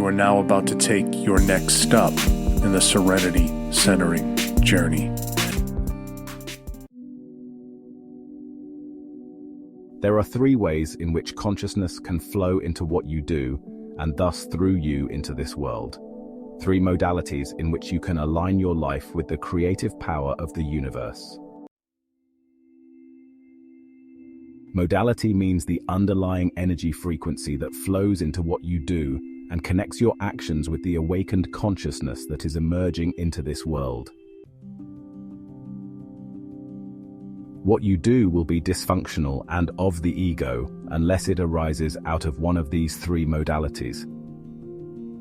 You are now about to take your next step in the Serenity centering journey. There are 3 ways in which consciousness can flow into what you do, and thus through you into this world. 3 modalities in which you can align your life with the creative power of the universe. Modality means the underlying energy frequency that flows into what you do and connects your actions with the awakened consciousness that is emerging into this world. What you do will be dysfunctional and of the ego unless it arises out of one of these 3 modalities.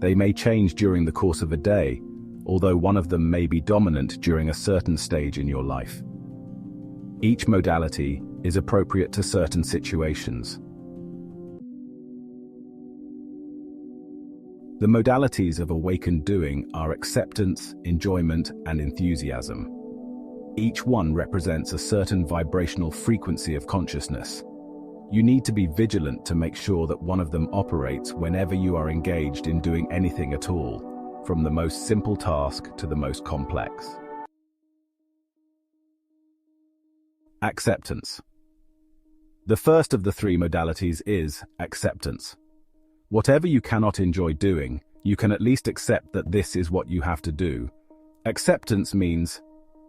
They may change during the course of a day, although one of them may be dominant during a certain stage in your life. Each modality is appropriate to certain situations. The modalities of awakened doing are acceptance, enjoyment, and enthusiasm. Each one represents a certain vibrational frequency of consciousness. You need to be vigilant to make sure that one of them operates whenever you are engaged in doing anything at all, from the most simple task to the most complex. Acceptance. The first of the 3 modalities is acceptance. Whatever you cannot enjoy doing, you can at least accept that this is what you have to do. Acceptance means,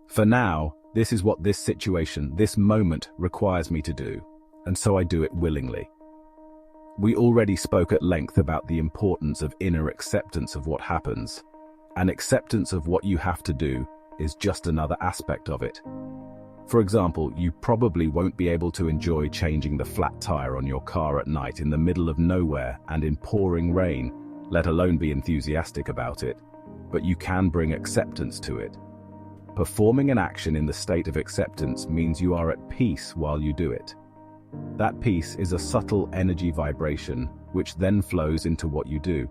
for now, this is what this situation, this moment requires me to do, and so I do it willingly. We already spoke at length about the importance of inner acceptance of what happens, and acceptance of what you have to do is just another aspect of it. For example, you probably won't be able to enjoy changing the flat tire on your car at night in the middle of nowhere and in pouring rain, let alone be enthusiastic about it, but you can bring acceptance to it. Performing an action in the state of acceptance means you are at peace while you do it. That peace is a subtle energy vibration, which then flows into what you do.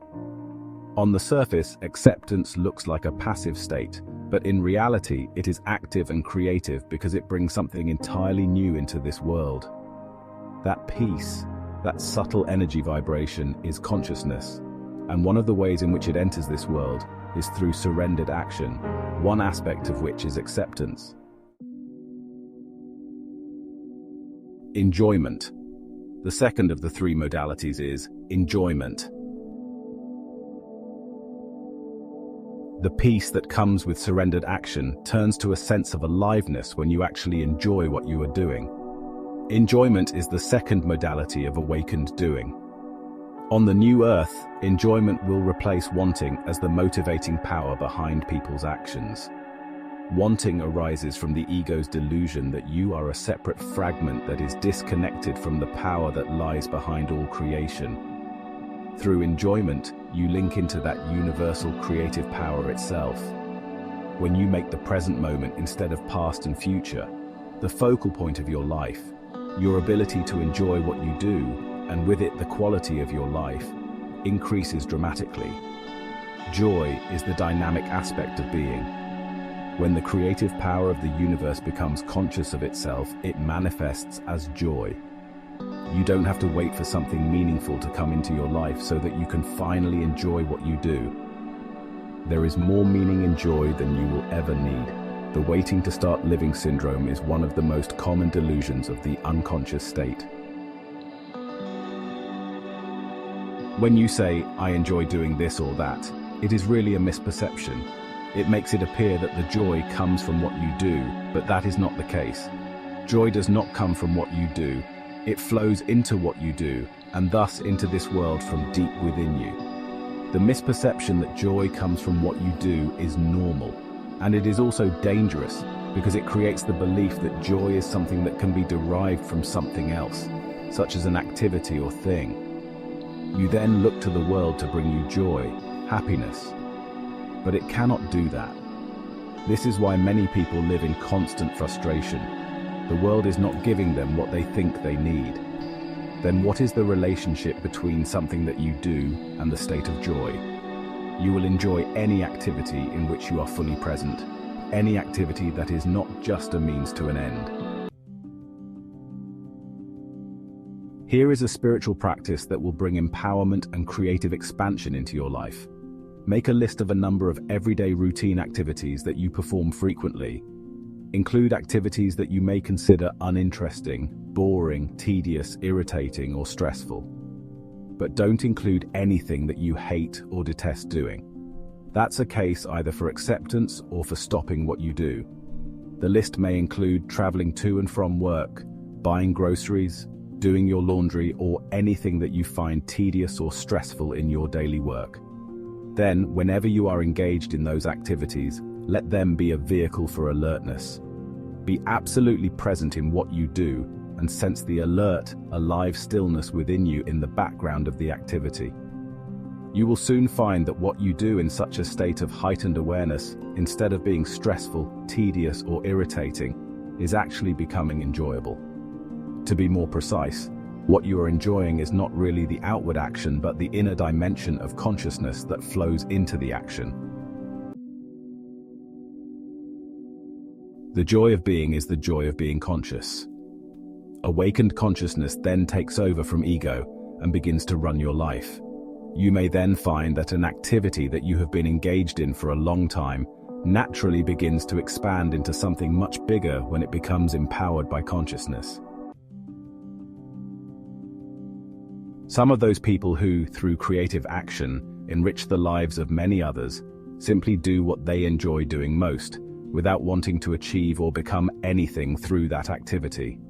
On the surface, acceptance looks like a passive state, but in reality, it is active and creative because it brings something entirely new into this world. That peace, that subtle energy vibration, is consciousness, and one of the ways in which it enters this world is through surrendered action, one aspect of which is acceptance. Enjoyment. The second of the 3 modalities is enjoyment. The peace that comes with surrendered action turns to a sense of aliveness when you actually enjoy what you are doing. Enjoyment is the second modality of awakened doing. On the new earth, enjoyment will replace wanting as the motivating power behind people's actions. Wanting arises from the ego's delusion that you are a separate fragment that is disconnected from the power that lies behind all creation. Through enjoyment, you link into that universal creative power itself. When you make the present moment instead of past and future, the focal point of your life, your ability to enjoy what you do, and with it the quality of your life, increases dramatically. Joy is the dynamic aspect of being. When the creative power of the universe becomes conscious of itself, it manifests as joy. You don't have to wait for something meaningful to come into your life so that you can finally enjoy what you do. There is more meaning in joy than you will ever need. The waiting to start living syndrome is one of the most common delusions of the unconscious state. When you say, "I enjoy doing this or that," it is really a misperception. It makes it appear that the joy comes from what you do, but that is not the case. Joy does not come from what you do. It flows into what you do, and thus into this world from deep within you. The misperception that joy comes from what you do is normal, and it is also dangerous because it creates the belief that joy is something that can be derived from something else, such as an activity or thing. You then look to the world to bring you joy, happiness, but it cannot do that. This is why many people live in constant frustration. The world is not giving them what they think they need. Then what is the relationship between something that you do and the state of joy? You will enjoy any activity in which you are fully present, any activity that is not just a means to an end. Here is a spiritual practice that will bring empowerment and creative expansion into your life. Make a list of a number of everyday routine activities that you perform frequently. Include activities that you may consider uninteresting, boring, tedious, irritating, or stressful. But don't include anything that you hate or detest doing. That's a case either for acceptance or for stopping what you do. The list may include traveling to and from work, buying groceries, doing your laundry, or anything that you find tedious or stressful in your daily work. Then, whenever you are engaged in those activities, let them be a vehicle for alertness. Be absolutely present in what you do and sense the alert, alive stillness within you in the background of the activity. You will soon find that what you do in such a state of heightened awareness, instead of being stressful, tedious, or irritating, is actually becoming enjoyable. To be more precise, what you are enjoying is not really the outward action but the inner dimension of consciousness that flows into the action. The joy of being is the joy of being conscious. Awakened consciousness then takes over from ego and begins to run your life. You may then find that an activity that you have been engaged in for a long time naturally begins to expand into something much bigger when it becomes empowered by consciousness. Some of those people who, through creative action, enrich the lives of many others, simply do what they enjoy doing most, without wanting to achieve or become anything through that activity.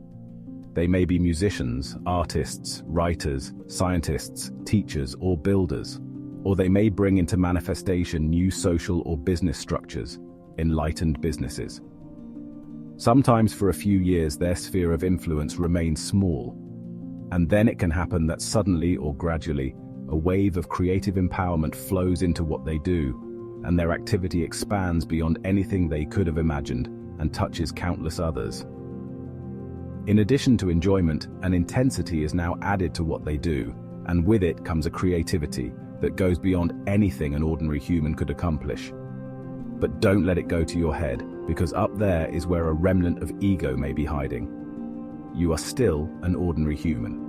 They may be musicians, artists, writers, scientists, teachers, or builders, or they may bring into manifestation new social or business structures, enlightened businesses. Sometimes for a few years their sphere of influence remains small, and then it can happen that suddenly or gradually, a wave of creative empowerment flows into what they do, and their activity expands beyond anything they could have imagined and touches countless others. In addition to enjoyment, an intensity is now added to what they do, and with it comes a creativity that goes beyond anything an ordinary human could accomplish. But don't let it go to your head, because up there is where a remnant of ego may be hiding. You are still an ordinary human.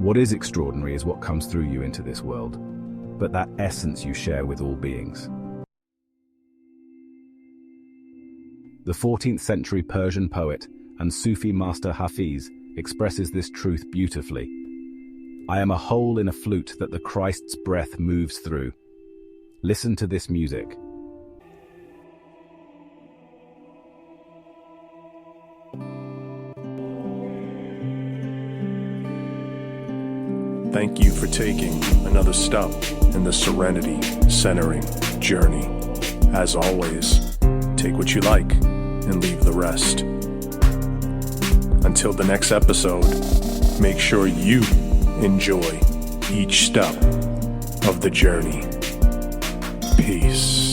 What is extraordinary is what comes through you into this world, but that essence you share with all beings. The 14th century Persian poet and Sufi master Hafiz expresses this truth beautifully. I am a hole in a flute that the Christ's breath moves through. Listen to this music. Thank you for taking another step in the Serenity centering journey. As always, take what you like and leave the rest. Until the next episode, make sure you enjoy each step of the journey. Peace.